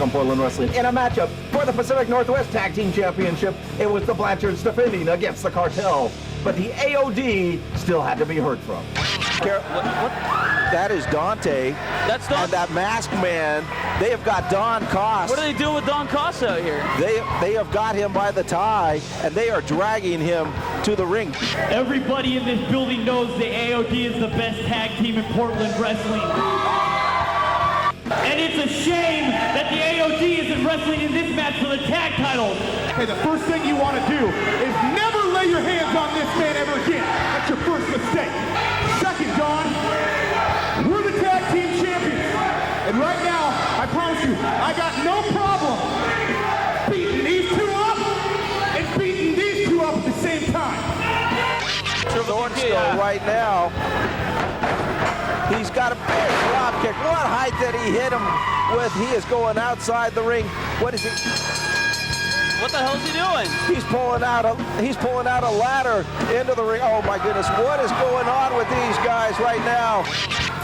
on Portland Wrestling. In a matchup for the Pacific Northwest Tag Team Championship, it was the Blanchards defending against the Cartel, but the AOD still had to be heard from. That is Dante. That's Dante. And that masked man, they have got Don Cost. What are they doing with Don Cost out here? They have got him by the tie, and they are dragging him to the ring. Everybody in this building knows the AOD is the best tag team in Portland wrestling. And it's a shame that the AOD isn't wrestling in this match for the tag titles. Hey, the first thing you want to do is never lay your hands on this man ever again. That's your first mistake. Second, Don, we're the tag team champions. And right now, I promise you, I got no problem beating these two up and beating these two up at the same time. Thornstone right now. He's got a big drop kick. What height that he hit him with. He is going outside the ring. What is he? What the hell is he doing? He's pulling out a ladder into the ring. Oh my goodness, what is going on with these guys right now?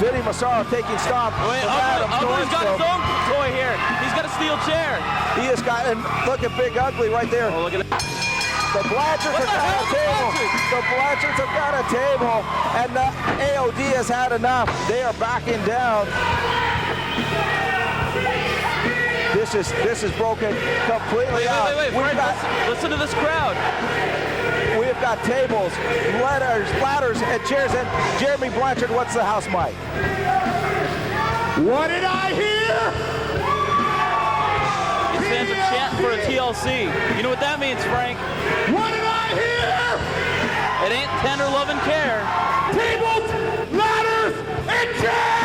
Vinny Massaro taking stomp. Wait, Ugly's got his own toy here. He's got a steel chair. He has got, and look at Big Ugly right there. Oh, look at that. The Blanchards have got a table. The Blanchards have got a table, and the AOD has had enough. They are backing down. This is broken completely out. Wait, Frank, listen to this crowd. We've got tables, ladders, and chairs. And Jeremy Blanchard, what's the house mic? What did I hear? These fans are chanting for a TLC. You know what that means, Frank? What did I hear? It ain't tender love and care. Tables, ladders, and chairs!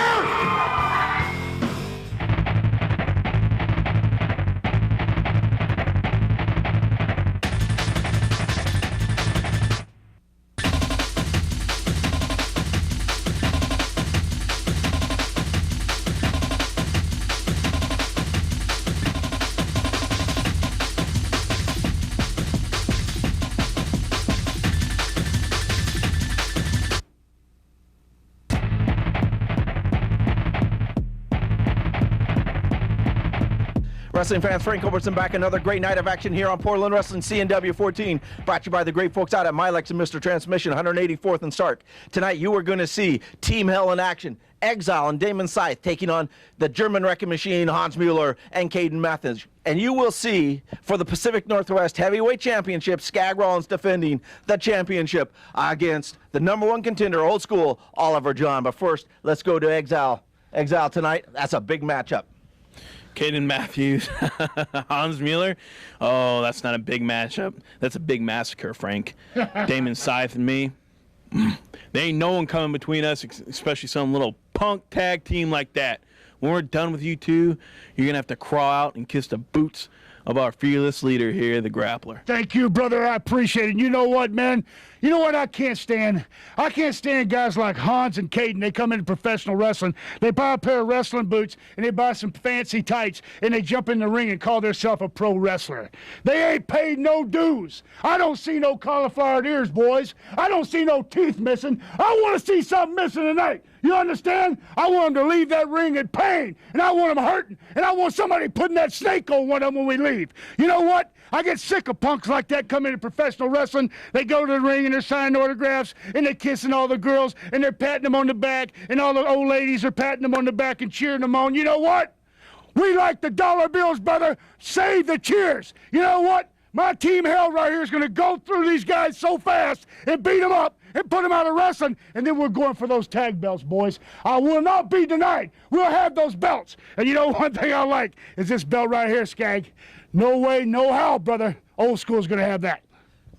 Wrestling fans, Frank Culbertson back. Another great night of action here on Portland Wrestling CNW 14. Brought to you by the great folks out at Milex and Mr. Transmission, 184th and Stark. Tonight you are going to see Team Hell in action. Exile and Damon Scythe taking on the German Wrecking Machine, Hans Muller, and Caden Mathews. And you will see, for the Pacific Northwest Heavyweight Championship, Skag Rollins defending the championship against the #1 contender, Old School, Oliver John. But first, let's go to Exile. Exile tonight, that's a big matchup. Caden Mathews, Hans Muller. Oh, that's not a big matchup. That's a big massacre, Frank. Damon Scythe and me. There ain't no one coming between us, especially some little punk tag team like that. When we're done with you two, you're going to have to crawl out and kiss the boots of our fearless leader here, the Grappler. Thank you, brother. I appreciate it. You know what, man? You know what I can't stand? I can't stand guys like Hans and Caden. They come into professional wrestling. They buy a pair of wrestling boots, and they buy some fancy tights, and they jump in the ring and call themselves a pro wrestler. They ain't paid no dues. I don't see no cauliflower ears, boys. I don't see no teeth missing. I want to see something missing tonight. You understand? I want them to leave that ring in pain, and I want them hurting, and I want somebody putting that snake on one of them when we leave. You know what? I get sick of punks like that coming into professional wrestling. They go to the ring and they're signing autographs and they're kissing all the girls and they're patting them on the back and all the old ladies are patting them on the back and cheering them on. You know what? We like the dollar bills, brother. Save the cheers. You know what? My Team Hell right here is going to go through these guys so fast and beat them up and put them out of wrestling, and then we're going for those tag belts, boys. I will not be denied. We'll have those belts. And you know one thing I like is this belt right here, Skag. No way, no how, brother. Old School's going to have that.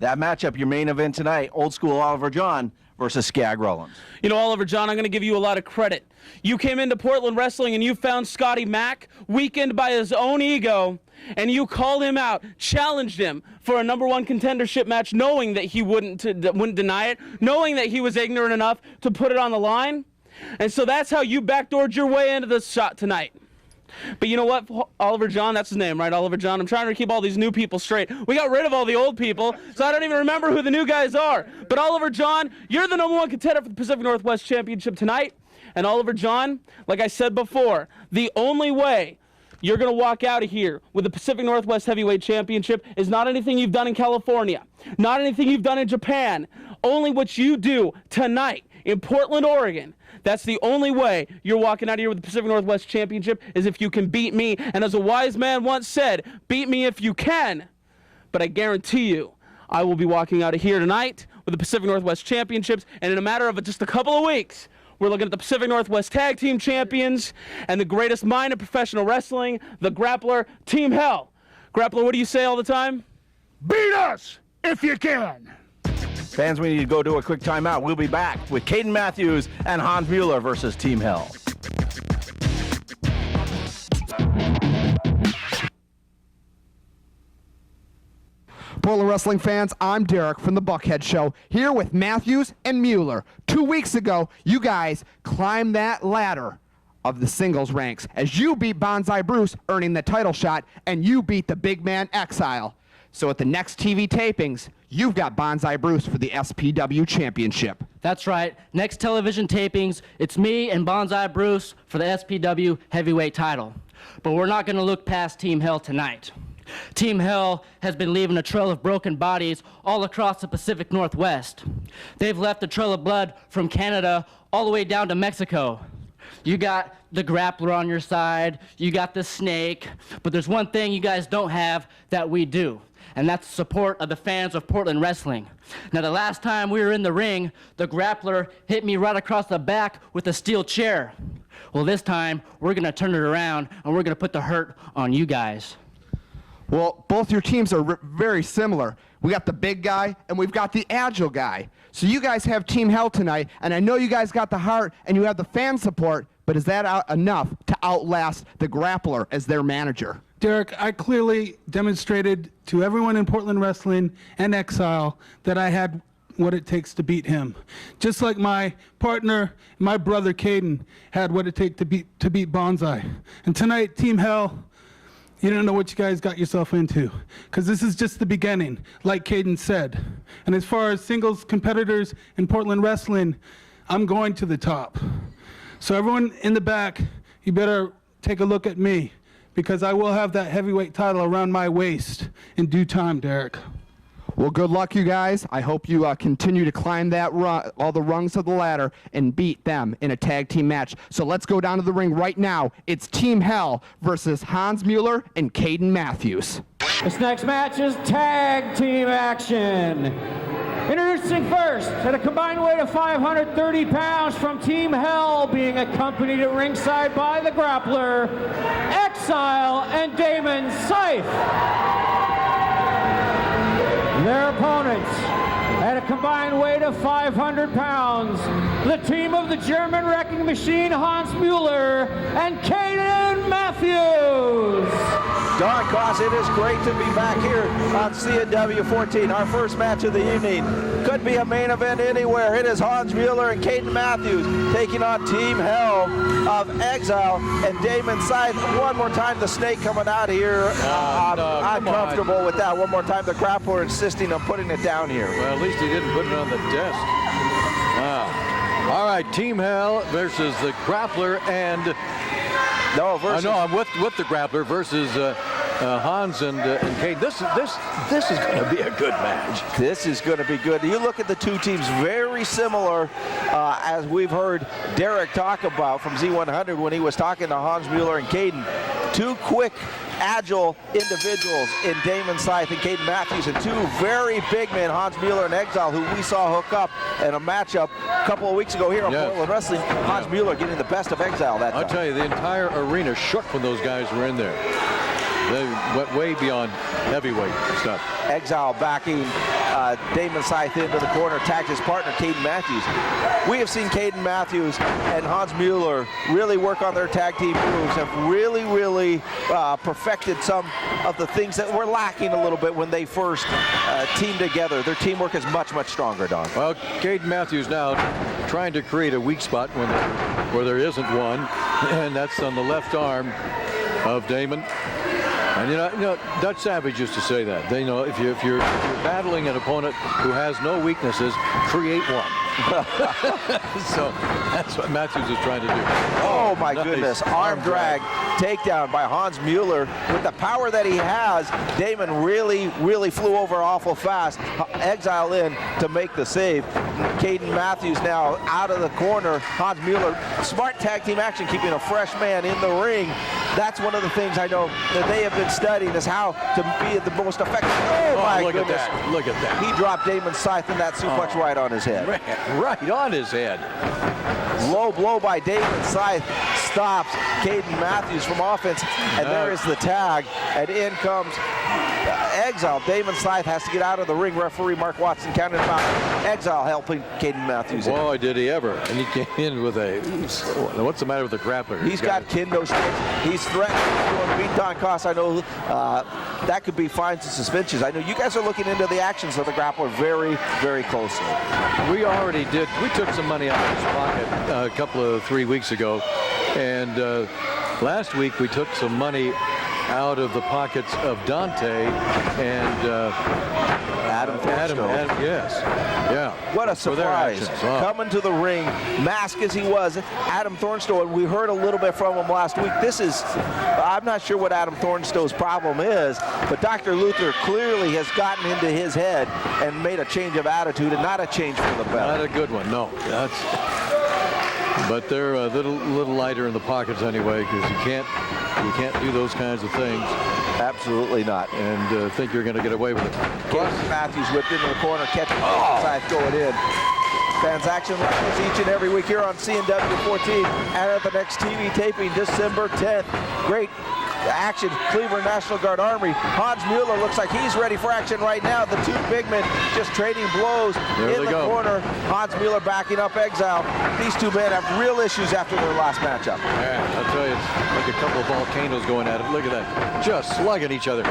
That matchup, your main event tonight, Old School Oliver John versus Skag Rollins. You know, Oliver John, I'm going to give you a lot of credit. You came into Portland Wrestling and you found Scotty Mack weakened by his own ego, and you called him out, challenged him for a #1 contendership match, knowing that he wouldn't deny it, knowing that he was ignorant enough to put it on the line. And so that's how you backdoored your way into this shot tonight. But you know what, Oliver John, that's his name, right, Oliver John? I'm trying to keep all these new people straight. We got rid of all the old people, so I don't even remember who the new guys are. But Oliver John, you're the #1 contender for the Pacific Northwest Championship tonight. And Oliver John, like I said before, the only way you're going to walk out of here with the Pacific Northwest Heavyweight Championship is not anything you've done in California, not anything you've done in Japan, only what you do tonight in Portland, Oregon. That's the only way you're walking out of here with the Pacific Northwest Championship, is if you can beat me. And as a wise man once said, beat me if you can. But I guarantee you, I will be walking out of here tonight with the Pacific Northwest Championships, and in a matter of just a couple of weeks, we're looking at the Pacific Northwest Tag Team Champions and the greatest mind in professional wrestling, the Grappler, Team Hell. Grappler, what do you say all the time? Beat us if you can. Fans, we need to go to a quick timeout. We'll be back with Caden Mathews and Hans Muller versus Team Hell. Portland Wrestling fans, I'm Derek from the Buckhead Show, here with Mathews and Muller. 2 weeks ago, you guys climbed that ladder of the singles ranks as you beat Bonsai Bruce, earning the title shot, and you beat the big man Exile. So at the next TV tapings, you've got Bonsai Bruce for the SPW Championship. That's right. Next television tapings, it's me and Bonsai Bruce for the SPW Heavyweight title. But we're not going to look past Team Hell tonight. Team Hell has been leaving a trail of broken bodies all across the Pacific Northwest. They've left a trail of blood from Canada all the way down to Mexico. You got the Grappler on your side, you got the Snake, but there's one thing you guys don't have that we do, and that's the support of the fans of Portland Wrestling. Now, the last time we were in the ring, the Grappler hit me right across the back with a steel chair. Well, this time, we're going to turn it around, and we're going to put the hurt on you guys. Well, both your teams are very similar. We got the big guy, and we've got the agile guy. So you guys have Team Hell tonight, and I know you guys got the heart, and you have the fan support, but is that enough to outlast the Grappler as their manager? Derek, I clearly demonstrated to everyone in Portland Wrestling and Exile that I had what it takes to beat him. Just like my partner, my brother Caden, had what it takes to beat Bonsai. And tonight, Team Hell, you don't know what you guys got yourself into, because this is just the beginning, like Caden said. And as far as singles competitors in Portland Wrestling, I'm going to the top. So everyone in the back, you better take a look at me, because I will have that heavyweight title around my waist in due time, Derek. Well, good luck, you guys. I hope you continue to climb that all the rungs of the ladder and beat them in a tag team match. So let's go down to the ring right now. It's Team Hell versus Hans Muller and Caden Mathews. This next match is tag team action. Introducing first, at a combined weight of 530 pounds from Team Hell, being accompanied at ringside by the Grappler, Exile and Damon Scythe. Their opponents, at a combined weight of 500 pounds, the team of the German Wrecking Machine, Hans Muller, and Caden Mathews. Don Cross, it is great to be back here on CNW 14. Our first match of the evening. Could be a main event anywhere. It is Hans Muller and Caden Mathews taking on Team Hell of Exile and Damon Scythe. One more time, the Snake coming out here. I'm comfortable with that. One more time, the Grappler insisting on putting it down here. Well, at least he didn't put it on the desk. All right, Team Hell versus the Grappler and... No, I'm with the Grappler versus Hans and Caden. This is going to be a good match. This is going to be good. You look at the two teams, very similar, as we've heard Derek talk about from Z100 when he was talking to Hans Muller and Caden. Two quick, agile individuals in Damon Scythe and Caden Mathews, and two very big men, Hans Muller and Exile, who we saw hook up in a matchup a couple of weeks ago here on Portland Wrestling. Hans Muller getting the best of Exile that time. I'll tell you, the entire arena shook when those guys were in there. They went way beyond heavyweight stuff. Exile backing Damon Scythe into the corner, tagged his partner, Caden Mathews. We have seen Caden Mathews and Hans Muller really work on their tag team moves, have really perfected some of the things that were lacking a little bit when they first teamed together. Their teamwork is much strong, Don. Well, Caden Mathews now trying to create a weak spot where there isn't one, and that's on the left arm of Damon. And you know, Dutch Savage used to say that. They know if you're battling an opponent who has no weaknesses, create one. So that's what Mathews is trying to do. Oh my goodness, arm drag takedown by Hans Muller. With the power that he has, Damon really flew over awful fast. Exile in to make the save. Caden Mathews now out of the corner. Hans Muller, smart tag team action, keeping a fresh man in the ring. That's one of the things I know that they have been studying, is how to be the most effective. Oh my look goodness. at that. Look at that. He dropped Damon Scythe in that suplex right on his head. Right on his head. Low blow by Damon Scythe stops Caden Mathews from offense, and there is the tag, and in comes Exile. Damon Scythe has to get out of the ring. Referee Mark Watson counted him out. Exile helping Caden Mathews. Boy, did he ever. And he came in with a, what's the matter with the grappler? He's got kendo sticks. He's threatening to beat Don Cost. I know that could be fines and suspensions. I know you guys are looking into the actions of the grappler very closely. We already did. We took some money out of his pocket 3 weeks ago. And last week we took some money out of the pockets of Dante and Adam, yes. Yeah. What a surprise. Coming to the ring, masked as he was, Adam Thornstowe, and we heard a little bit from him last week. I'm not sure what Adam Thornstowe's problem is, but Dr. Luther clearly has gotten into his head and made a change of attitude, and not a change for the belt. Not a good one, no. But they're a little lighter in the pockets anyway, because you can't do those kinds of things. Absolutely not. And think you're going to get away with it. Caden Mathews whipped into the corner, catching Scythe going in. Fans action like this each and every week here on CNW 14 and at the next TV taping December 10th. Great action, Cleveland National Guard Armory. Hans Muller looks like he's ready for action right now. The two big men just trading blows in the corner. Hans Muller backing up Exile. These two men have real issues after their last matchup. Yeah, I'll tell you, it's like a couple of volcanoes going at it. Look at that, just slugging each other.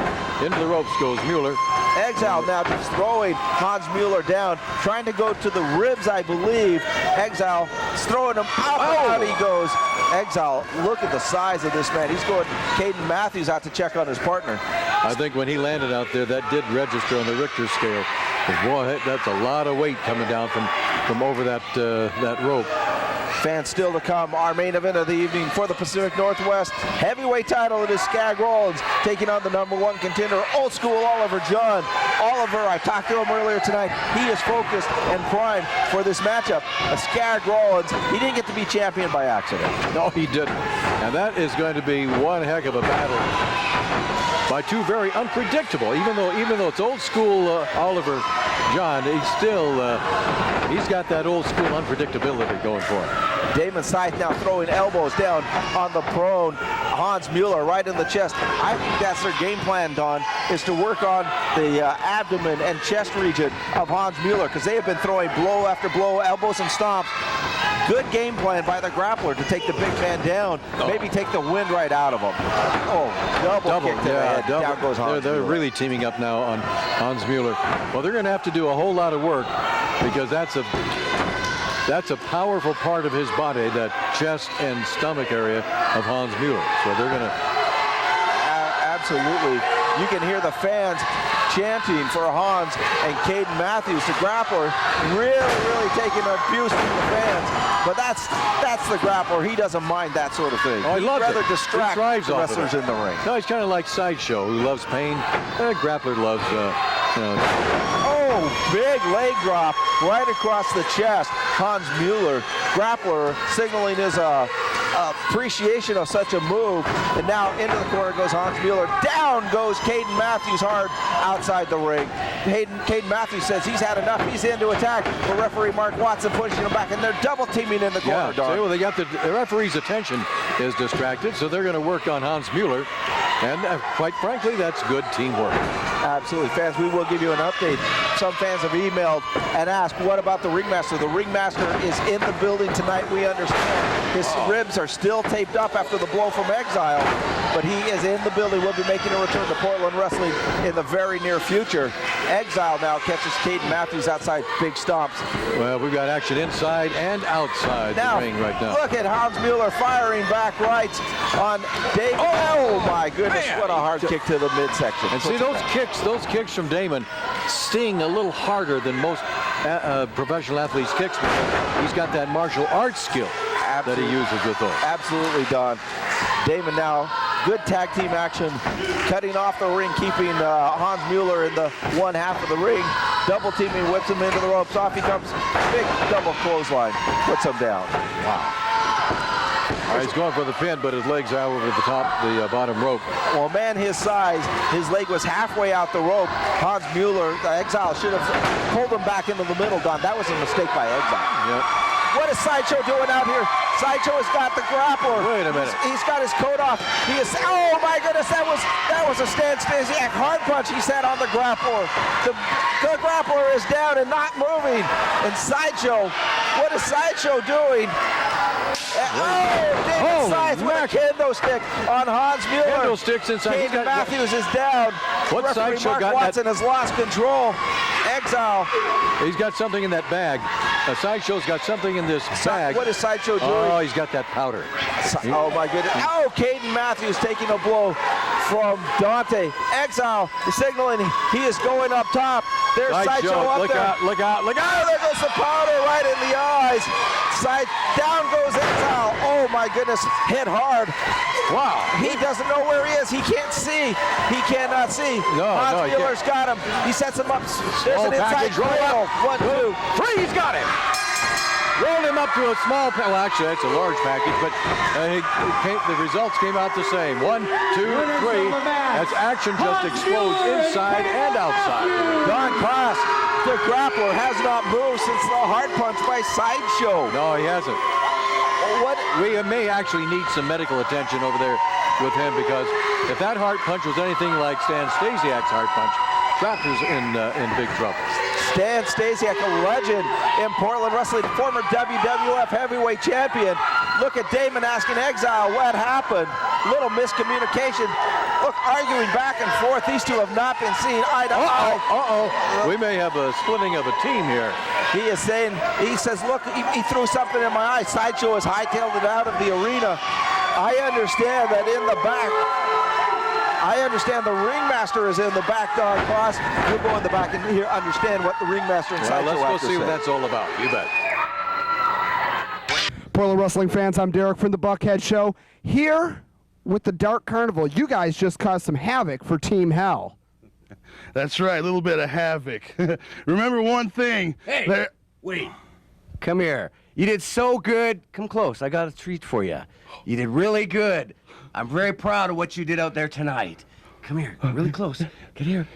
Into the ropes goes Muller. Exile now just throwing Hans Muller down, trying to go to the ribs, I believe. Exile throwing him out, out he goes. Exile, look at the size of this man. He's going Caden Mathews out to check on his partner. I think when he landed out there, that did register on the Richter scale. Boy, that's a lot of weight coming down from over that rope. Fans still to come. Our main event of the evening for the Pacific Northwest heavyweight title. It is Skag Rollins taking on the #1 contender, old school Oliver John. Oliver, I talked to him earlier tonight. He is focused and primed for this matchup. Skag Rollins, he didn't get to be champion by accident. No, he didn't. And that is going to be one heck of a battle by two very unpredictable. Even though it's old school Oliver John, he's got that old school unpredictability going for him. Damon Scythe now throwing elbows down on the prone Hans Muller right in the chest. I think that's their game plan, Don, is to work on the abdomen and chest region of Hans Muller, because they have been throwing blow after blow, elbows and stomps. Good game plan by the grappler to take the big man down, maybe take the wind right out of him. Double kick to the head. Down goes Hans They're Muller. really teaming up now on Hans Muller. Well, they're going to have to do a whole lot of work, because that's a powerful part of his body, that chest and stomach area of Hans Muller. So they're going to... Absolutely. You can hear the fans chanting for Hans and Caden Mathews. The grappler really taking abuse from the fans. But that's the grappler. He doesn't mind that sort of thing. Oh, he loves rather it. distract the wrestlers in the ring. No, he's kind of like Sideshow, who loves pain. Grappler loves, Big leg drop right across the chest. Hans Muller, grappler, signaling his appreciation of such a move. And now into the corner goes Hans Muller. Down goes Caden Mathews hard outside the ring. Caden Mathews says he's had enough. He's in to attack. The referee Mark Watson pushing him back, and they're double teaming in the corner. Well, they got the referee's attention is distracted, so they're going to work on Hans Muller. And quite frankly, that's good teamwork. Absolutely. Fans, we will give you an update. Some fans have emailed and asked, what about the ringmaster? The ringmaster is in the building tonight, we understand. His ribs are still taped up after the blow from Exile, but he is in the building. We'll be making a return to Portland Wrestling in the very near future. Exile now catches Caden Mathews outside, big stomps. Well, we've got action inside and outside the ring right now. Look at Hans Muller firing back rights on Damon. Oh my goodness, man. What a hard kick to the midsection. And see, those kicks from Damon sting a little harder than most professional athletes' kicks, because he's got that martial arts skill that he uses with those. Absolutely, Don. Damon now, good tag team action, cutting off the ring, keeping Hans Muller in the one half of the ring. Double teaming, whips him into the ropes. Off he comes, big double clothesline, puts him down. Wow. All right, he's going for the pin, but his leg's out over the top, the bottom rope. Well, man his size, his leg was halfway out the rope. Hans Muller, the Exile, should have pulled him back into the middle, Don. That was a mistake by Exile. Yep. What is Sideshow doing out here? Sideshow has got the grappler. Wait a minute. He's got his coat off. He is, oh my goodness, that was a Stan Stasiak hard punch he set on the grappler. The grappler is down and not moving. And Sideshow, what is Sideshow doing? David Scythe with a kendo stick on Hans Muller. Kendo sticks inside. Caden Mathews is down. What Referee Sideshow Mark got Watson has lost control. Exile. He's got something in that bag. Sideshow's got something in this bag. What is Sideshow doing? Oh, he's got that powder. Oh my goodness. Oh, Caden Mathews taking a blow from Dante. Exile is signaling he is going up top. There's Sideshow up look there. Out, look out, look out. Oh, there goes the powder right in the eyes. Down goes Exile. Oh my goodness, hit hard. Wow. He doesn't know where he is. He can't see. He cannot see. Hans Muller's got him. He sets him up. There's an inside cradle. 1, 2, 3. He's got him. Rolled him up to a small, well, actually, that's a large package, but the results came out the same. 1, 2, 3. As action just explodes inside and outside. Don Klaas, the grappler, has not moved since the hard punch by Sideshow. No, he hasn't. We may actually need some medical attention over there with him, because if that hard punch was anything like Stan Stasiak's hard punch, Grappler's in big trouble. Stan Stasiak, a legend in Portland wrestling, former WWF heavyweight champion. Look at Damon asking Exile what happened. Little miscommunication. Look, arguing back and forth. These two have not been seen eye to eye. We may have a splitting of a team here. He is saying, he says, look, he threw something in my eye. Sideshow has hightailed it out of the arena. I understand that in the back, I understand the ringmaster is in the back, Don Klaas. We'll go in the back and here understand what the ringmaster and Sideshow let's go see what that's all about. You bet. Portland Wrestling fans, I'm Derek from the Buckhead Show. Here with the Dark Carnival, you guys just caused some havoc for Team Hell. That's right, a little bit of havoc. Remember one thing. Hey, wait. Come here. You did so good. Come close. I got a treat for you. You did really good. I'm very proud of what you did out there tonight. Come here, really close. Get here.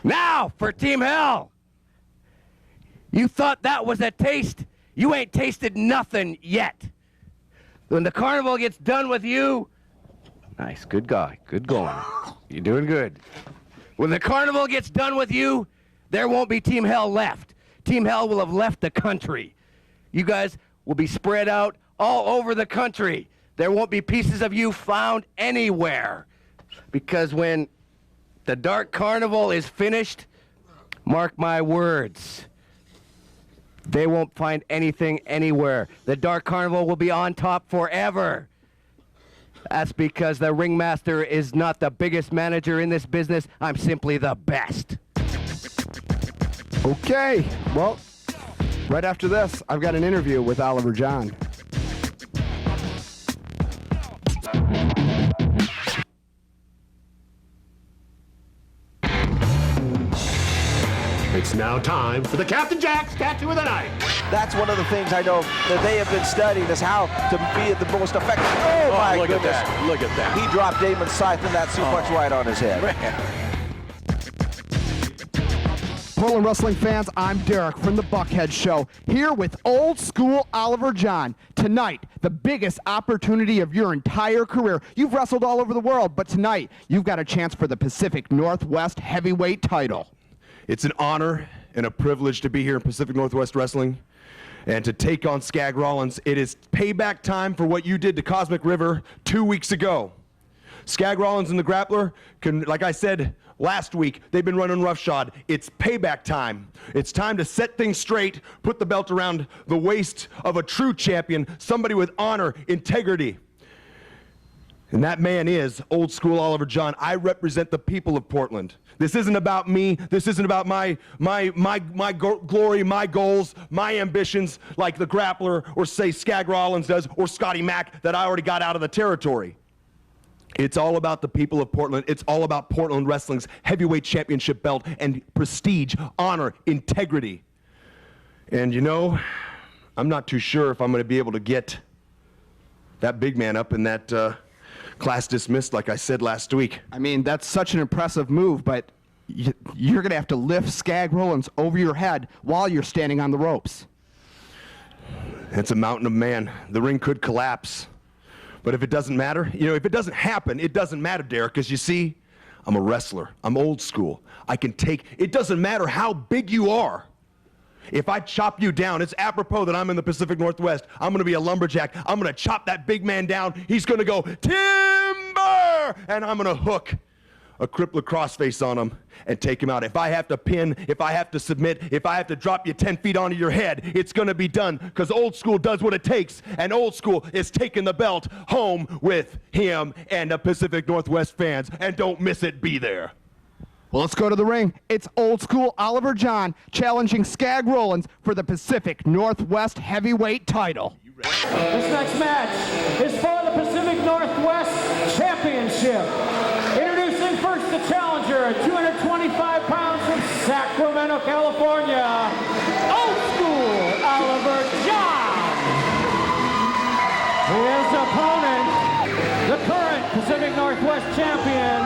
Now for Team Hell. You thought that was a taste? You ain't tasted nothing yet. When the carnival gets done with you, nice, good guy, good going. You're doing good. When the carnival gets done with you, there won't be Team Hell left. Team Hell will have left the country. You guys will be spread out all over the country. There won't be pieces of you found anywhere. Because when the Dark Carnival is finished, mark my words, they won't find anything anywhere. The Dark Carnival will be on top forever. That's because the ringmaster is not the biggest manager in this business. I'm simply the best. Okay, well, right after this, I've got an interview with Oliver John. It's now time for the Captain Jack's Tattoo of the Night. That's one of the things I know that they have been studying, is how to be the most effective. Oh my look goodness. At that. Look at that. He dropped Damon Scythe and that suplex right on his head. Portland Wrestling fans, I'm Derek from the Buckhead Show, here with old school Oliver John. Tonight, the biggest opportunity of your entire career. You've wrestled all over the world, but tonight, you've got a chance for the Pacific Northwest heavyweight title. It's an honor and a privilege to be here in Pacific Northwest Wrestling and to take on Skag Rollins. It is payback time for what you did to Cosmic River 2 weeks ago. Skag Rollins and the Grappler, like I said last week, they've been running roughshod. It's payback time. It's time to set things straight, put the belt around the waist of a true champion, somebody with honor, integrity. And that man is old school Oliver John. I represent the people of Portland. This isn't about me. This isn't about my glory, my goals, my ambitions like the Grappler or say Skag Rollins does or Scotty Mack that I already got out of the territory. It's all about the people of Portland. It's all about Portland Wrestling's heavyweight championship belt and prestige, honor, integrity. And you know, I'm not too sure if I'm going to be able to get that big man up in that class dismissed like I said last week. I mean, that's such an impressive move, but you're going to have to lift Skag Rollins over your head while you're standing on the ropes. It's a mountain of man. The ring could collapse. But if it doesn't matter, you know, if it doesn't happen, it doesn't matter, Derek, because you see, I'm a wrestler. I'm old school. I can take, it doesn't matter how big you are. If I chop you down, it's apropos that I'm in the Pacific Northwest. I'm going to be a lumberjack. I'm going to chop that big man down. He's going to go, timber! And I'm going to hook a crippler crossface on him and take him out. If I have to pin, if I have to submit, if I have to drop you 10 feet onto your head, it's going to be done because old school does what it takes. And old school is taking the belt home with him and the Pacific Northwest fans. And don't miss it. Be there. Well, let's go to the ring. It's old school Oliver John challenging Skag Rollins for the Pacific Northwest heavyweight title. This next match is for the Pacific Northwest Championship. Introducing first the challenger at 225 pounds from Sacramento, California, old school Oliver John. His opponent, the current Pacific Northwest champion,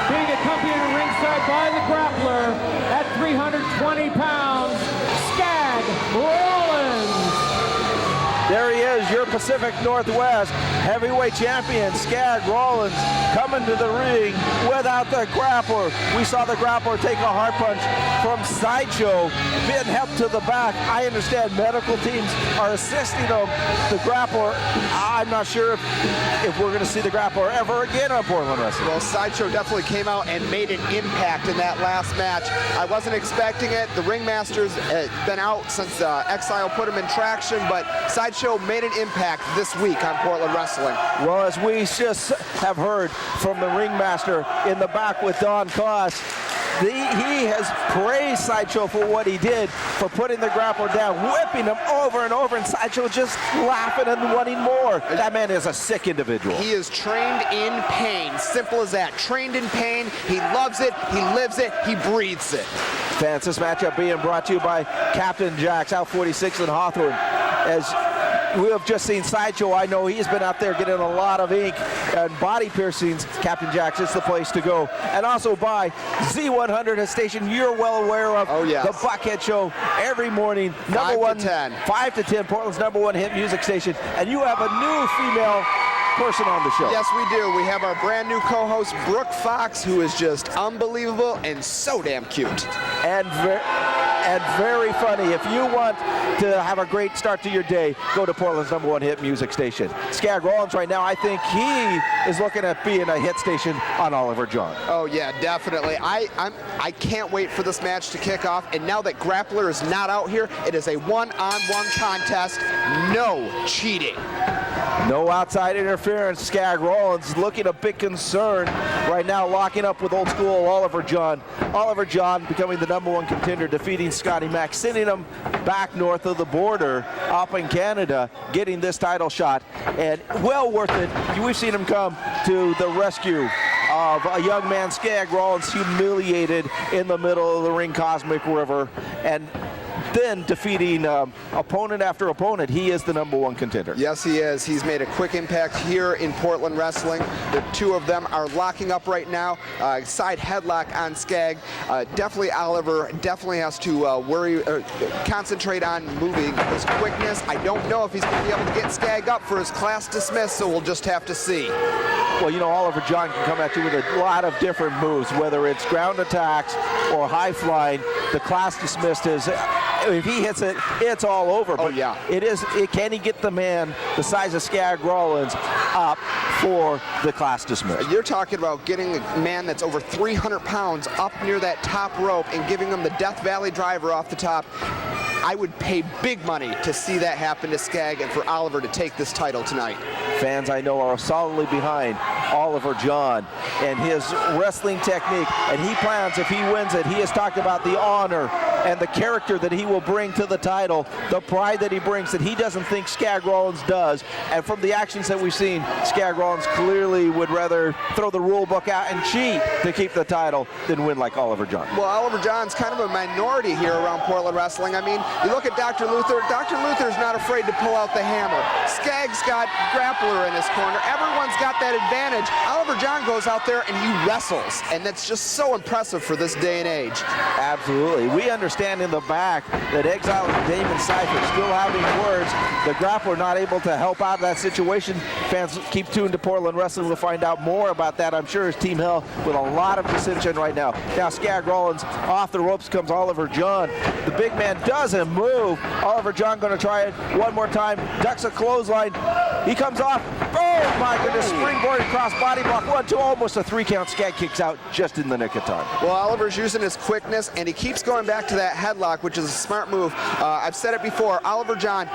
being accompanied ringside by the Grappler at 320 pounds, Skag Rollins. There he is, your Pacific Northwest heavyweight champion, Skag Rollins, coming to the ring without the Grappler. We saw the Grappler take a hard punch from Sideshow, being helped to the back. I understand medical teams are assisting him. The Grappler, I'm not sure if we're going to see the Grappler ever again on Portland Wrestling. Well, Sideshow definitely came out and made an impact in that last match. I wasn't expecting it. The Ringmaster's been out since Exile put him in traction, but Sideshow made an impact this week on Portland Wrestling. Well, as we just have heard from the Ringmaster in the back with Don Koss, he has praised Sideshow for what he did, for putting the Grappler down, whipping him over and over, and Sideshow just laughing and wanting more. That man is a sick individual. He is trained in pain. Simple as that. Trained in pain. He loves it. He lives it. He breathes it. Fans, this matchup being brought to you by Captain Jack's Out 46 in Hawthorne. As we have just seen Sideshow, I know he's been out there getting a lot of ink and body piercings. Captain Jack's is the place to go. And also by Z100, a station you're well aware of. Oh, yes. The Buckhead Show every morning. 5 to 10. 5 to 10, Portland's #1 hit music station. And you have a new female person on the show. Yes, we do. We have our brand new co-host, Brooke Fox, who is just unbelievable and so damn cute. And very funny. If you want to have a great start to your day, go to Portland's #1 hit music station. Skag Rollins right now, I think he is looking at being a hit station on Oliver John. Oh yeah, definitely. I can't wait for this match to kick off. And now that Grappler is not out here, it is a one-on-one contest. No cheating. No outside interference. Skag Rollins looking a bit concerned right now, locking up with old school Oliver John. Oliver John becoming the #1 contender, defeating Scotty Mack, sending him back north of the border up in Canada, getting this title shot. And well worth it. We've seen him come to the rescue of a young man, Skag Rollins, humiliated in the middle of the ring, Cosmic River, and then defeating opponent after opponent. He is the #1 contender. Yes, he is. He's made a quick impact here in Portland Wrestling. The two of them are locking up right now. Side headlock on Skag. Definitely Oliver definitely has to concentrate on moving his quickness. I don't know if he's going to be able to get Skag up for his class dismiss, so we'll just have to see. Well, you know, Oliver John can come at you with a lot of different moves, whether it's ground attacks or high flying. The class dismissed is, if he hits it, it's all over. Oh, yeah. Can he get the man the size of Skag Rollins up for the class dismiss? You're talking about getting a man that's over 300 pounds up near that top rope and giving him the Death Valley driver off the top. I would pay big money to see that happen to Skag and for Oliver to take this title tonight. Fans I know are solidly behind Oliver John and his wrestling technique, and he plans, if he wins it, he has talked about the honor and the character that he will bring to the title, the pride that he brings that he doesn't think Skag Rollins does. And from the actions that we've seen, Skag Rollins clearly would rather throw the rule book out and cheat to keep the title than win like Oliver John. Well, Oliver John's kind of a minority here around Portland Wrestling. I mean, you look at Dr. Luther. Dr. Luther's not afraid to pull out the hammer. Skag's got Grappler in his corner. Everyone's got that advantage. Oliver John goes out there and he wrestles, and that's just so impressive for this day and age. Absolutely. We understand in the back that Exile and Damon Scythe are still having words. The Grappler not able to help out of that situation. Fans keep tuned to Portland Wrestling. We'll find out more about that, I'm sure, as Team Hell with a lot of dissension right now. Now Skag Rollins off the ropes comes Oliver John. The big man doesn't move. Oliver John going to try it one more time. Ducks a clothesline. He comes off. Oh my goodness, springboard across body block. 1, 2, almost a 3 count. Skag kicks out just in the nick of time. Well, Oliver's using his quickness, and he keeps going back to that headlock, which is a smart move. I've said it before, Oliver John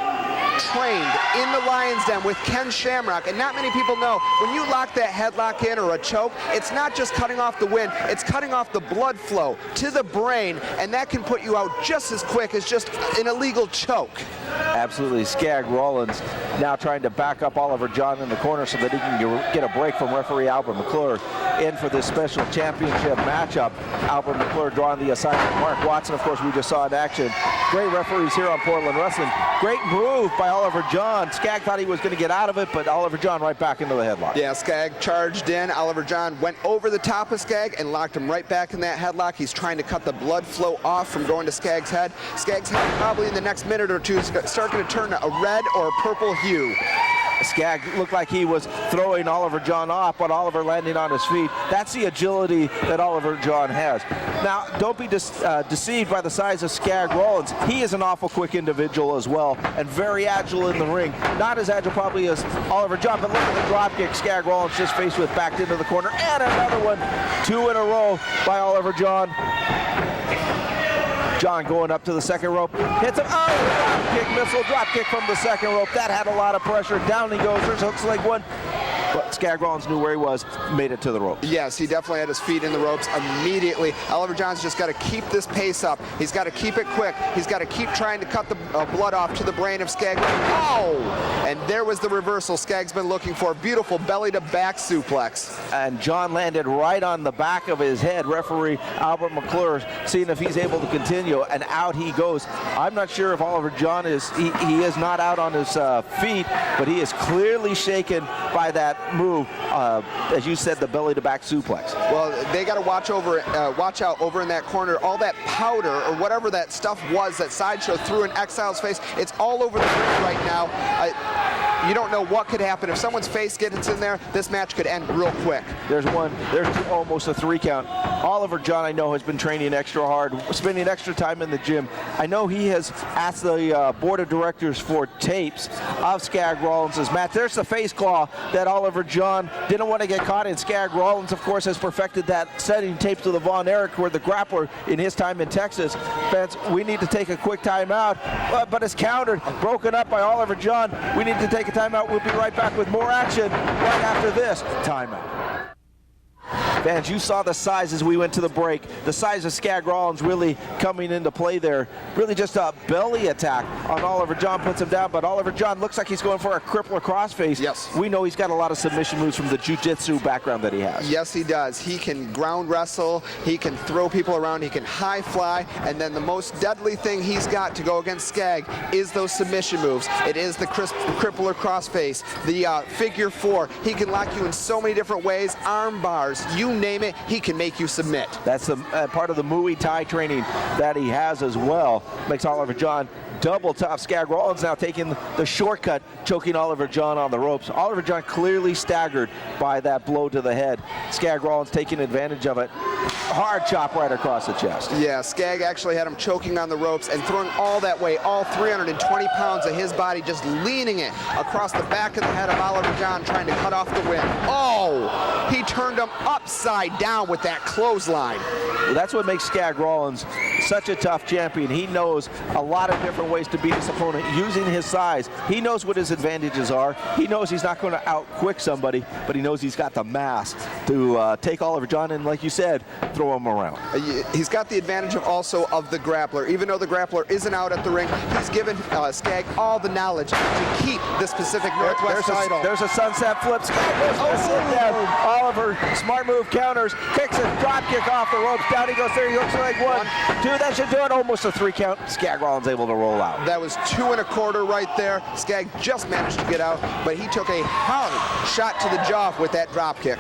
trained in the Lion's Den with Ken Shamrock, and not many people know, when you lock that headlock in or a choke, it's not just cutting off the wind, it's cutting off the blood flow to the brain, and that can put you out just as quick as just an illegal choke. Absolutely. Skag Rollins now trying to back up Oliver John in the corner so that he can get a break from referee Albert McClure in for this special championship matchup. Albert McClure drawing the assignment. Mark Watson, of course, we just saw in action. Great referees here on Portland Wrestling. Great move by Oliver John. Skag thought he was going to get out of it, but Oliver John right back into the headlock. Yeah, Skag charged in. Oliver John went over the top of Skag and locked him right back in that headlock. He's trying to cut the blood flow off from going to Skag's head. Skag's head probably in the next minute or two is starting to turn a red or a purple hue. Skag looked like he was throwing Oliver John off, but Oliver landing on his feet. That's the agility that Oliver John has. Now, don't be deceived by the size of Skag Rollins. He is an awful quick individual as well, and very agile in the ring. Not as agile probably as Oliver John, but look at the drop kick Skag Rollins just faced with, backed into the corner, and another one. 2 in a row by Oliver John. John going up to the second rope, hits him, oh, drop kick, missile drop kick from the second rope. That had a lot of pressure. Down he goes, there's hooks leg one. But Skag Rollins knew where he was, made it to the ropes. Yes, he definitely had his feet in the ropes immediately. Oliver John's just got to keep this pace up. He's got to keep it quick. He's got to keep trying to cut the blood off to the brain of Skag. Oh! And there was the reversal Skag's been looking for. Beautiful belly-to-back suplex. And John landed right on the back of his head. Referee Albert McClure seeing if he's able to continue, and out he goes. I'm not sure if Oliver John is, he is not out on his feet, but he is clearly shaken by that move, as you said, the belly-to-back suplex. Well, they got to watch out over in that corner. All that powder or whatever that stuff was that Sideshow threw in Exile's face, it's all over the ring right now. You don't know what could happen. If someone's face gets in there, this match could end real quick. There's almost a 3 count. Oliver John, I know, has been training extra hard, spending extra time in the gym. I know he has asked the board of directors for tapes of Skag Rollins' match. There's the face claw that Oliver John didn't want to get caught in. Skag Rollins, of course, has perfected that, sending tapes to the Von Erich, where the Grappler in his time in Texas. Fans, we need to take a quick timeout, but it's countered, broken up by Oliver John. We need to take a timeout. We'll be right back with more action right after this timeout. Fans, you saw the size as we went to the break. The size of Skag Rollins really coming into play there. Really just a belly attack on Oliver John, puts him down, but Oliver John looks like he's going for a crippler crossface. Yes. We know he's got a lot of submission moves from the jiu-jitsu background that he has. Yes, he does. He can ground wrestle, he can throw people around, he can high fly, and then the most deadly thing he's got to go against Skag is those submission moves. It is the crippler crossface, the figure 4. He can lock you in so many different ways, arm bars, you name it, he can make you submit. That's the part of the Muay Thai training that he has as well. Makes Oliver John double tough. Skag Rollins now taking the shortcut, choking Oliver John on the ropes. Oliver John clearly staggered by that blow to the head. Skag Rollins taking advantage of it. Hard chop right across the chest. Yeah, Skag actually had him choking on the ropes and throwing all that weight, all 320 pounds of his body, just leaning it across the back of the head of Oliver John, trying to cut off the wind. Oh, he turned him upside down with that clothesline. That's what makes Skag Rollins such a tough champion. He knows a lot of different ways to beat his opponent using his size. He knows what his advantages are. He knows he's not going to out-quick somebody, but he knows he's got the mass to take Oliver John and, like you said, throw him around. He's got the advantage also of the grappler. Even though the grappler isn't out at the ring, he's given Skag all the knowledge to keep this Pacific Northwest title. There's a sunset flip. Skag goes to sit down. Oliver, smart move, counters, kicks a drop kick off the ropes. Down he goes there. He hooks leg 1, 2. That should do it. Almost a 3 count. Skag Rollins able to roll out. That was 2 1/4 right there. Skag just managed to get out, but he took a hard shot to the jaw with that drop kick.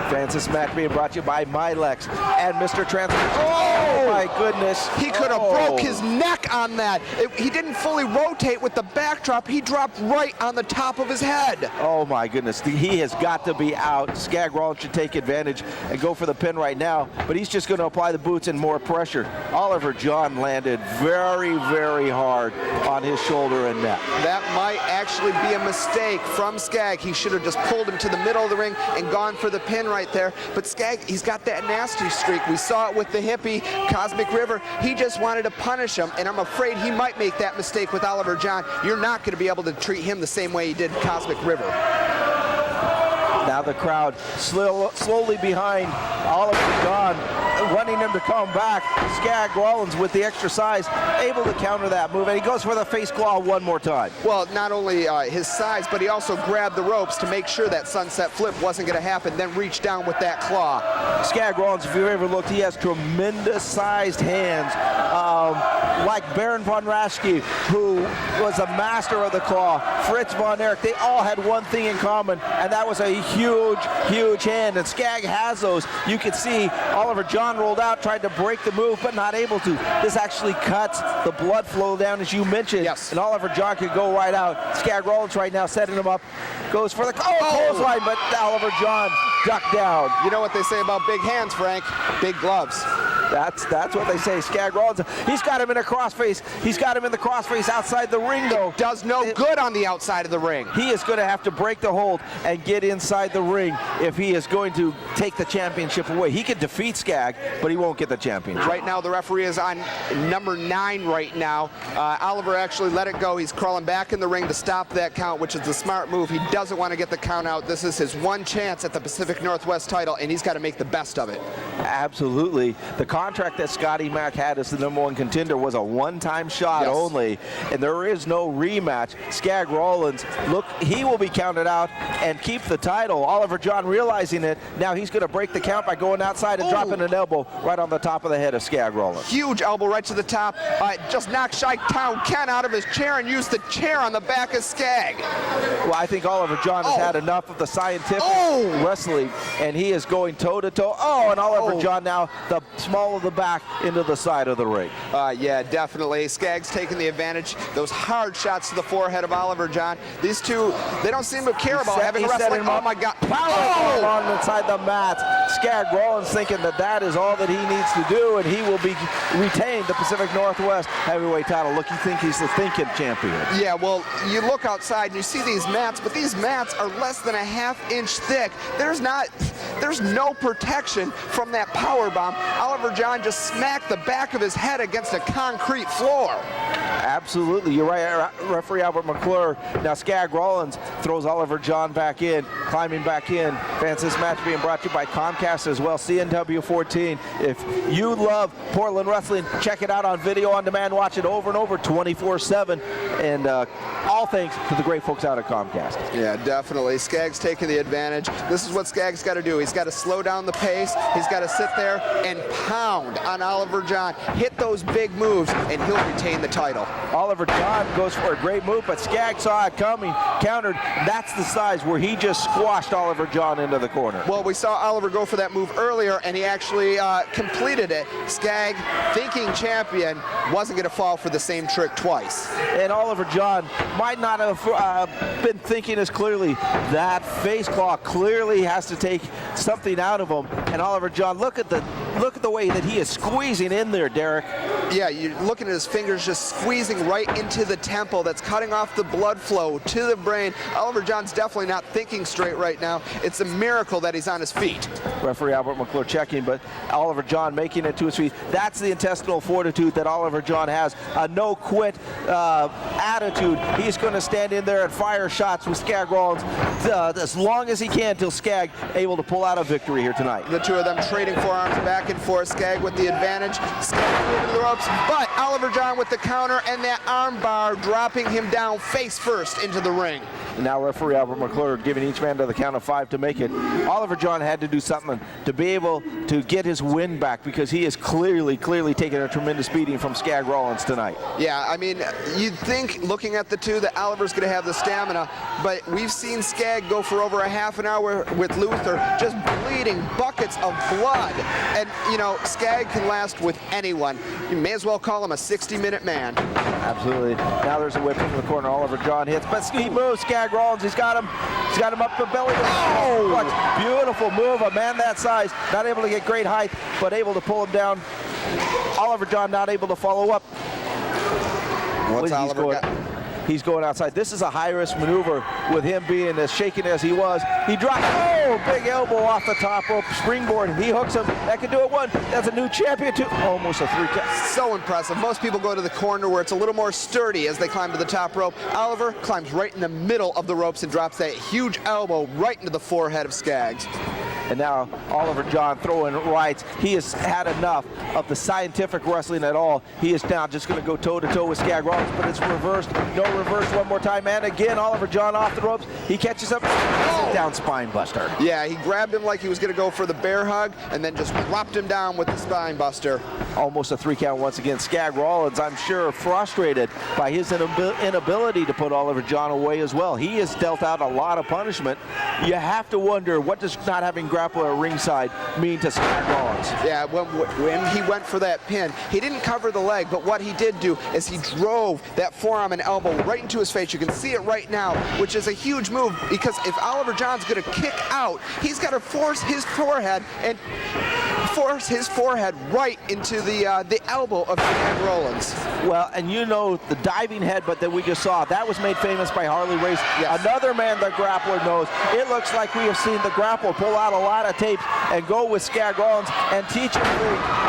Francis Mack being brought to you by Milex and Mr. Transmission. Oh my goodness. He could have broke his neck on that. He didn't fully rotate with the backdrop. He dropped right on the top of his head. Oh my goodness. He has got to be out. Skag Rollins should take advantage and go for the pin right now, but he's just going to apply the boots and more pressure. Oliver John landed very, very hard on his shoulder and neck. That might actually be a mistake from Skag. He should have just pulled him to the middle of the ring and gone for the pin right there. But Skag, he's got that nasty streak. We saw it with the hippie, Cosmic River. He just wanted to punish him, and I'm afraid he might make that mistake with Oliver John. You're not going to be able to treat him the same way he did Cosmic River. Now the crowd slowly behind Oliver John, wanting him to come back. Skag Rollins with the extra size, able to counter that move, and he goes for the face claw one more time. Well, not only his size, but he also grabbed the ropes to make sure that sunset flip wasn't going to happen, then reached down with that claw. Skag Rollins, if you've ever looked, he has tremendous sized hands, like Baron von Raschke, who was a master of the claw, Fritz von Erich. They all had one thing in common, and that was a huge, huge hand, and Skag has those. You can see Oliver John rolled out, tried to break the move, but not able to. This actually cuts the blood flow down, as you mentioned, yes. And Oliver John could go right out. Skag Rollins right now setting him up, goes for the clothesline, but Oliver John ducked down. You know what they say about big hands, Frank? Big gloves. That's what they say. Skag Rollins, he's got him in a crossface. He's got him in the crossface outside the ring, though. It does no good on the outside of the ring. He is going to have to break the hold and get inside the ring if he is going to take the championship away. He can defeat Skag, but he won't get the championship. Right now, the referee is on number 9 right now. Oliver actually let it go. He's crawling back in the ring to stop that count, which is the smart move. He doesn't want to get the count out. This is his one chance at the Pacific Northwest title, and he's got to make the best of it. Absolutely. The contract that Scotty Mack had as the #1 contender was a one-time shot only, and there is no rematch. Skag Rollins, look, he will be counted out and keep the title. Oliver John realizing it, now he's going to break the count by going outside and dropping an elbow right on the top of the head of Skag Rollins. Huge elbow right to the top. Just knocked Chi-Town Ken out of his chair and used the chair on the back of Skag. Well, I think Oliver John has had enough of the scientific wrestling, and he is going toe-to-toe. And Oliver John now the small of the back into the side of the ring. Yeah, definitely. Skag's taking the advantage. Those hard shots to the forehead of Oliver John. These two, they don't seem to care about having wrestling. Oh my God. Power on inside the mat. Skag Rollins thinking that is all that he needs to do, and he will be retained the Pacific Northwest heavyweight title. Look, you think he's the thinking champion. Yeah, well, you look outside and you see these mats, but these mats are less than a ½ inch thick. There's no protection from that power bomb. Oliver John just smacked the back of his head against a concrete floor. Absolutely, you're right, referee Albert McClure. Now Skag Rollins throws Oliver John back in, climbing back in. Fans, this match being brought to you by Comcast as well, CNW 14. If you love Portland wrestling, check it out on video on demand. Watch it over and over 24/7. And all thanks to the great folks out at Comcast. Yeah, definitely. Skag's taking the advantage. This is what Skag's got to do. He's got to slow down the pace. He's got to sit there and pound on Oliver John. Hit those big moves, and he'll retain the title. Oliver John goes for a great move, but Skag saw it coming, countered. That's the size where he just squashed Oliver John into the corner. Well, we saw Oliver go for that move earlier, and he actually completed it. Skag, thinking champion, wasn't going to fall for the same trick twice. And Oliver John might not have been thinking as clearly. That face claw clearly has to take something out of him. And Oliver John, look at the way that he is squeezing in there, Derek. Yeah, you're looking at his fingers just squeezing right into the temple. That's cutting off the blood flow to the brain. Oliver John's definitely not thinking straight right now. It's a miracle that he's on his feet. Referee Albert McClure checking, but Oliver John making it to his feet. That's the intestinal fortitude that Oliver John has. A no-quit attitude. He's going to stand in there and fire shots with Skag Rollins as long as he can till Skag able to pull out a victory here tonight. The two of them trading forearms back and forth. Skag with the advantage. Skag moving to the ropes, but Oliver John with the counter and that arm bar dropping him down face first into the ring. And now referee Albert McClure giving each man to the count of 5 to make it. Oliver John had to do something to be able to get his win back because he is clearly taking a tremendous beating from Skag Rollins tonight. Yeah, I mean, you'd think looking at the two that Oliver's going to have the stamina, but we've seen Skag go for over a half an hour with Luther, just bleeding buckets of blood. And, you know, Skag can last with anyone. You may as well call him a 60-minute man. Absolutely. Now there's a whip in the corner. Oliver John hits, but he moves. Skag Rollins, he's got him up the belly. Oh, what beautiful move. A man that size, not able to get great height, but able to pull him down. Oliver John not able to follow up. What's Oliver got? He's going outside. This is a high-risk maneuver with him being as shaken as he was. He dropped, big elbow off the top rope, springboard. He hooks him. That could do it. 1. That's a new champion. 2. Almost a 3 count. So impressive. Most people go to the corner where it's a little more sturdy as they climb to the top rope. Oliver climbs right in the middle of the ropes and drops that huge elbow right into the forehead of Skaggs. And now Oliver John throwing rights. He has had enough of the scientific wrestling at all. He is now just going to go toe-to-toe with Skag Rollins, but it's reversed. No reverse one more time. And again, Oliver John off the ropes. He catches up. Down spine buster. Yeah, he grabbed him like he was going to go for the bear hug and then just dropped him down with the spine buster. Almost a 3 count once again. Skag Rollins, I'm sure, frustrated by his inability to put Oliver John away as well. He has dealt out a lot of punishment. You have to wonder, what does not having Grappler at ringside mean to Skag Rollins? Yeah, when he went for that pin, he didn't cover the leg, but what he did do is he drove that forearm and elbow right into his face. You can see it right now, which is a huge move, because if Oliver John's going to kick out, he's got to force his forehead right into the elbow of Skag Rollins. Well, and you know the diving headbutt that we just saw, that was made famous by Harley Race. Yes. Another man that Grappler knows. It looks like we have seen the Grappler pull out a lot of tapes and go with Skag Rollins and teach him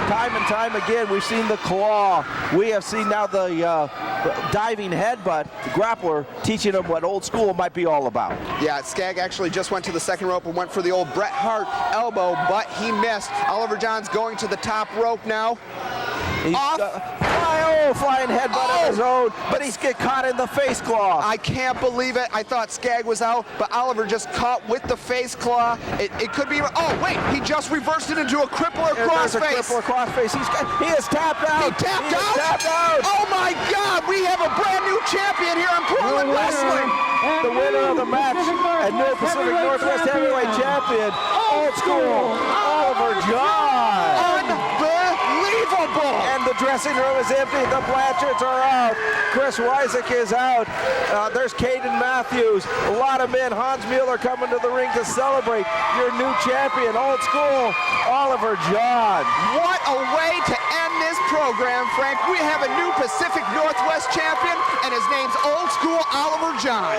time and time again. We've seen the claw. We have seen now the diving headbutt. The Grappler teaching him what old school might be all about. Yeah, Skag actually just went to the second rope and went for the old Bret Hart elbow, but he missed. Oliver John's going to the top rope now. He's flying headbutt of his own, but he's get caught in the face claw. I can't believe it. I thought Skag was out, but Oliver just caught with the face claw. It could be. Oh wait, he just reversed it into a crippler crossface. Crippler crossface. He is tapped out. He tapped out. Oh my God, we have a brand new champion here in Portland Wrestling. The winner of the match and new Pacific Northwest Heavyweight Champion, Old School Oliver John. Unbelievable! And the dressing room is empty. The Blanchards are out. Chris Weisek is out. There's Caden Mathews. A lot of men. Hans Muller coming to the ring to celebrate your new champion, Old School Oliver John. What a way to end this program, Frank. We have a new Pacific Northwest champion, and his name's Old School Oliver John.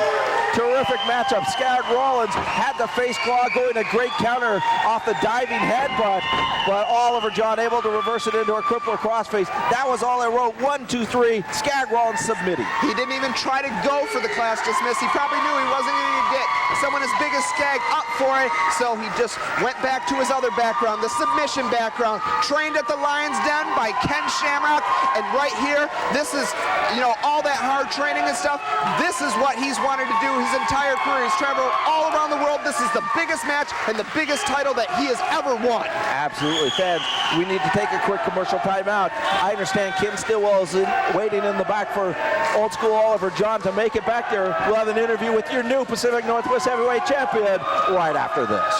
Terrific matchup. Skag Rollins had the face claw going a great counter off the diving headbutt, but Oliver John able to reverse it into a crippler crossface. That was all it wrote. 1, 2, 3. Skag Rollins submitting. He didn't even try to go for the class dismiss. He probably knew he wasn't going to get someone as big as Skag up for it, so he just went back to his other background, the submission background. Trained at the Lions Den by Ken Shamrock, and right here, this is, you know, all that hard training and stuff. This is what he's wanted to do his entire career. He's traveled all around the world. This is the biggest match and the biggest title that he has ever won. Absolutely, fans. We need to take a quick commercial timeout. I understand Ken Stillwell is waiting in the back for Old School Oliver John to make it back there. We'll have an interview with your new Pacific Northwest Heavyweight Champion right after this.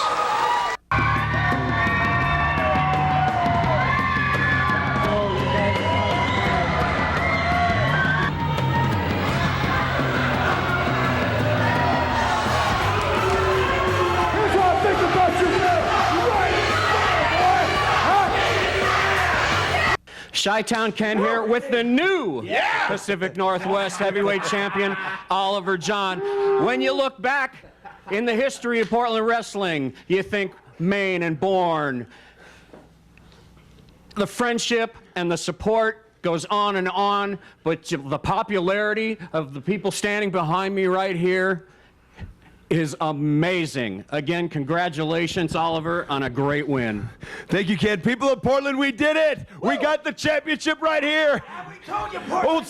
Chi-Town Ken here with the new Pacific Northwest heavyweight champion, Oliver John. When you look back in the history of Portland wrestling, you think Maine and Bourne. The friendship and the support goes on, but the popularity of the people standing behind me right here is amazing. Again, congratulations, Oliver, on a great win. Thank you, kid. People of Portland, we did it. We got the championship right here. Old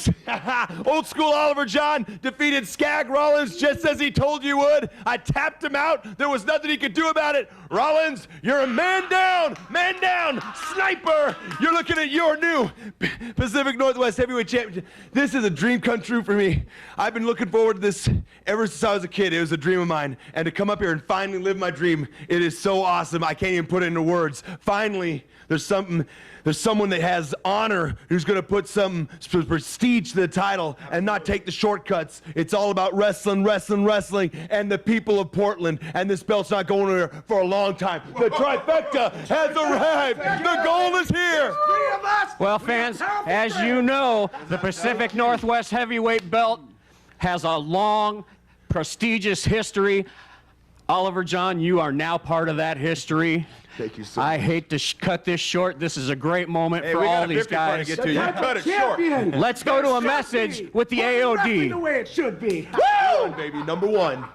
school Oliver John defeated Skag Rollins just as he told you would. I tapped him out. There was nothing he could do about it. Rollins, you're a man down, sniper. You're looking at your new Pacific Northwest heavyweight championship. This is a dream come true for me. I've been looking forward to this ever since I was a kid. It was a dream of mine. And to come up here and finally live my dream, it is so awesome. I can't even put it into words. Finally, there's someone that has honor who's going to put some prestige to the title and not take the shortcuts. It's all about wrestling, and the people of Portland. And this belt's not going anywhere for a long time. The trifecta has arrived. The goal is here. Well, fans, as you know, the Pacific Northwest heavyweight belt has a long, prestigious history. Oliver John, you are now part of that history. Thank you, sir. I hate to cut this short. This is a great moment for all these guys. You cut it short. Let's go to a message with the AOD. The way it should be. Woo! Baby, number one.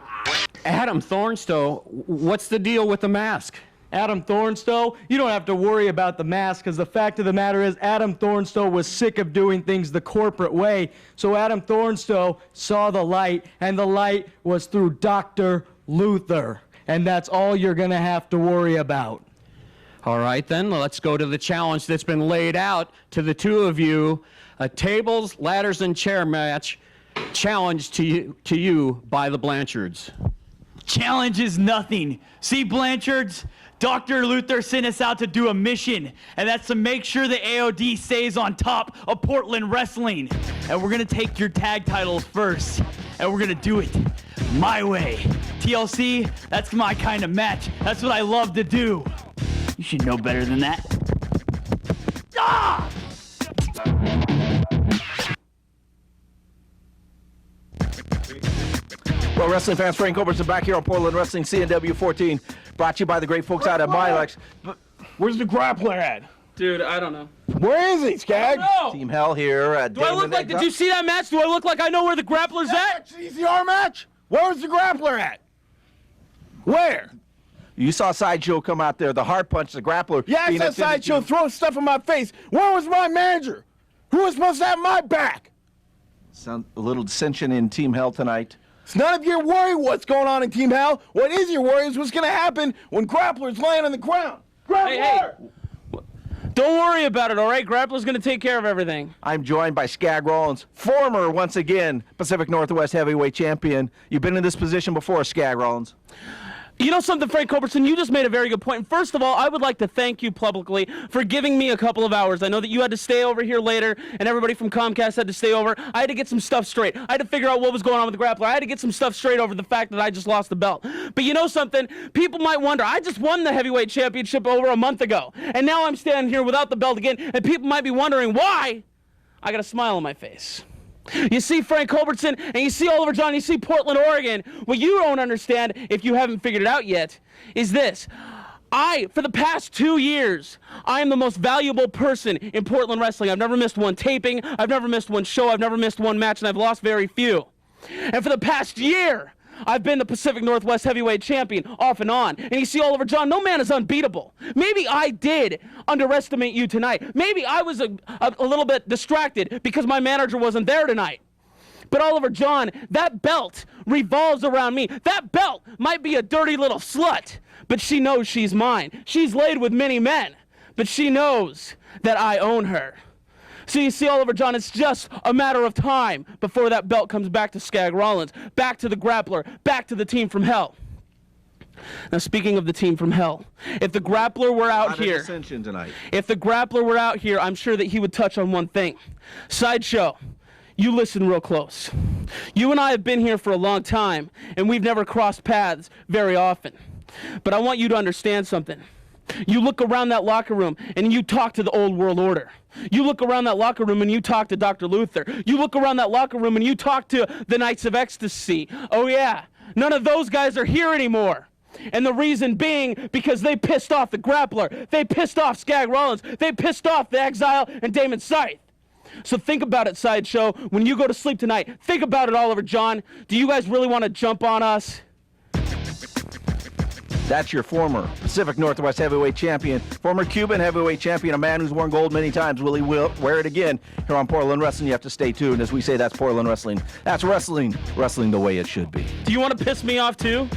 Adam Thornstowe, what's the deal with the mask? Adam Thornstowe, you don't have to worry about the mask, because the fact of the matter is Adam Thornstowe was sick of doing things the corporate way. So Adam Thornstowe saw the light, and the light was through Dr. Luther. And that's all you're going to have to worry about. All right, then, let's go to the challenge that's been laid out to the two of you. A tables, ladders, and chair match challenge to you by the Blanchards. Challenge is nothing. See, Blanchards, Dr. Luther sent us out to do a mission, and that's to make sure the AOD stays on top of Portland wrestling. And we're going to take your tag title first, and we're going to do it my way. TLC, that's my kind of match. That's what I love to do. You should know better than that. Ah! Well, wrestling fans, Frank Culbertson back here on Portland Wrestling CNW 14, brought to you by the great folks out at Milex. Where's the grappler at? Dude, I don't know. Where is he, Skag? Team Hell here at Do I look like, did you see that match? Do I look like I know where the grappler's at? CCR match? Where was the grappler at? Where? You saw Sideshow come out there, the hard punch, the grappler. Yeah, I saw Sideshow throw stuff in my face. Where was my manager? Who was supposed to have my back? Sound a little dissension in Team Hell tonight. It's none of your worry what's going on in Team Hell. What is your worry is what's going to happen when Grappler's laying on the ground. Grappler! Hey. Don't worry about it, all right? Grappler's going to take care of everything. I'm joined by Skag Rollins, former, once again, Pacific Northwest heavyweight champion. You've been in this position before, Skag Rollins. You know something, Frank Culbertson? You just made a very good point. First of all, I would like to thank you publicly for giving me a couple of hours. I know that you had to stay over here later, and everybody from Comcast had to stay over. I had to get some stuff straight. I had to figure out what was going on with the grappler. I had to get some stuff straight over the fact that I just lost the belt. But you know something? People might wonder, I just won the heavyweight championship over a month ago, and now I'm standing here without the belt again, and people might be wondering why. I got a smile on my face. You see Frank Culbertson, and you see Oliver John, you see Portland, Oregon. What you don't understand, if you haven't figured it out yet, is this. For the past 2 years, I am the most valuable person in Portland wrestling. I've never missed one taping, I've never missed one show, I've never missed one match, and I've lost very few. And for the past year, I've been the Pacific Northwest heavyweight champion, off and on. And you see, Oliver John, no man is unbeatable. Maybe I did underestimate you tonight. Maybe I was a little bit distracted because my manager wasn't there tonight. But Oliver John, that belt revolves around me. That belt might be a dirty little slut, but she knows she's mine. She's laid with many men, but she knows that I own her. So you see, Oliver John, it's just a matter of time before that belt comes back to Skag Rollins, back to the Grappler, back to the team from Hell. Now, speaking of the team from Hell, if the Grappler were out here, if the Grappler were out here, I'm sure that he would touch on one thing. Sideshow, you listen real close. You and I have been here for a long time, and we've never crossed paths very often. But I want you to understand something. You look around that locker room and you talk to the old world order. You look around that locker room and you talk to Dr. Luther. You look around that locker room and you talk to the Knights of Ecstasy. Oh yeah, none of those guys are here anymore. And the reason being because they pissed off the Grappler. They pissed off Skag Rollins. They pissed off the Exile and Damon Scythe. So think about it, Sideshow. When you go to sleep tonight, think about it, Oliver John. Do you guys really want to jump on us? That's your former Pacific Northwest heavyweight champion, former Cuban heavyweight champion, a man who's worn gold many times. Will he wear it again here on Portland Wrestling? You have to stay tuned. As we say, that's Portland Wrestling. That's wrestling the way it should be. Do you want to piss me off too?